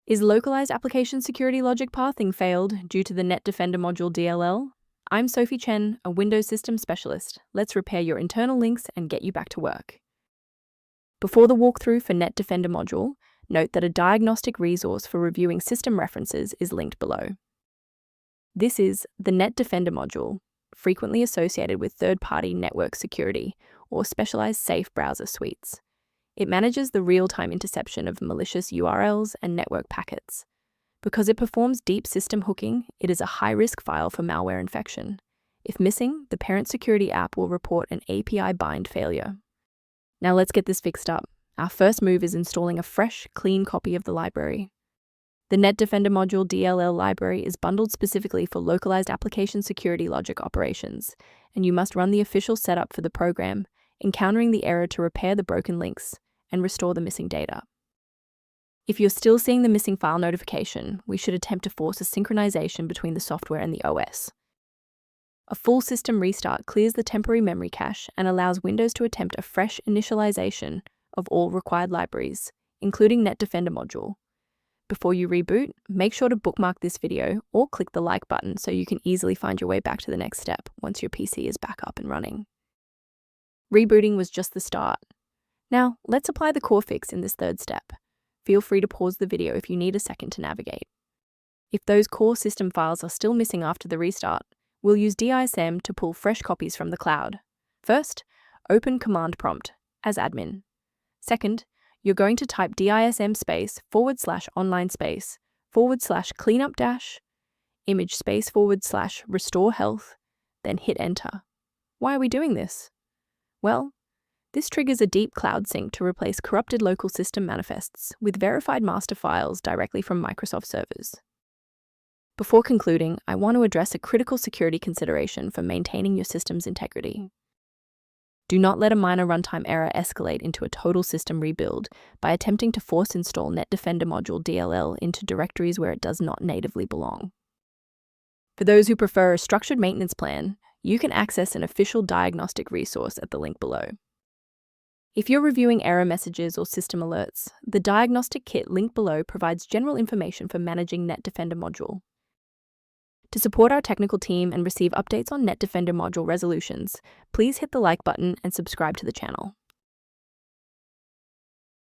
Is localized application security logic pathing failed due to the Netdefender module DLL? I'm Sophie Chen, a Windows system specialist. Let's repair your internal links and get you back to work. Before the walkthrough for Netdefender module, note that a diagnostic resource for reviewing system references is linked below. This is the Netdefender module, frequently associated with third-party network security or specialized safe browser suites. It manages the real-time interception of malicious URLs and network packets. Because it performs deep system hooking, it is a high-risk file for malware infection. If missing, the parent security app will report an API bind failure. Now let's get this fixed up. Our first move is installing a fresh, clean copy of the library. The Netdefender module DLL library is bundled specifically for localized application security logic operations, and you must run the official setup for the program, encountering the error to repair the broken links and restore the missing data. If you're still seeing the missing file notification, we should attempt to force a synchronization between the software and the OS. A full system restart clears the temporary memory cache and allows Windows to attempt a fresh initialization of all required libraries, including Netdefender module. Before you reboot, make sure to bookmark this video or click the like button so you can easily find your way back to the next step once your PC is back up and running. Rebooting was just the start. Now, let's apply the core fix in this third step. Feel free to pause the video if you need a second to navigate. If those core system files are still missing after the restart, we'll use DISM to pull fresh copies from the cloud. First, open Command Prompt as admin. Second, you're going to type DISM /online /cleanup image /restore health, then hit enter. Why are we doing this? Well, this triggers a deep cloud sync to replace corrupted local system manifests with verified master files directly from Microsoft servers. Before concluding, I want to address a critical security consideration for maintaining your system's integrity. Do not let a minor runtime error escalate into a total system rebuild by attempting to force install Netdefender module DLL into directories where it does not natively belong. For those who prefer a structured maintenance plan, you can access an official diagnostic resource at the link below. If you're reviewing error messages or system alerts, the diagnostic kit linked below provides general information for managing Netdefender module. To support our technical team and receive updates on Netdefender module resolutions, please hit the like button and subscribe to the channel.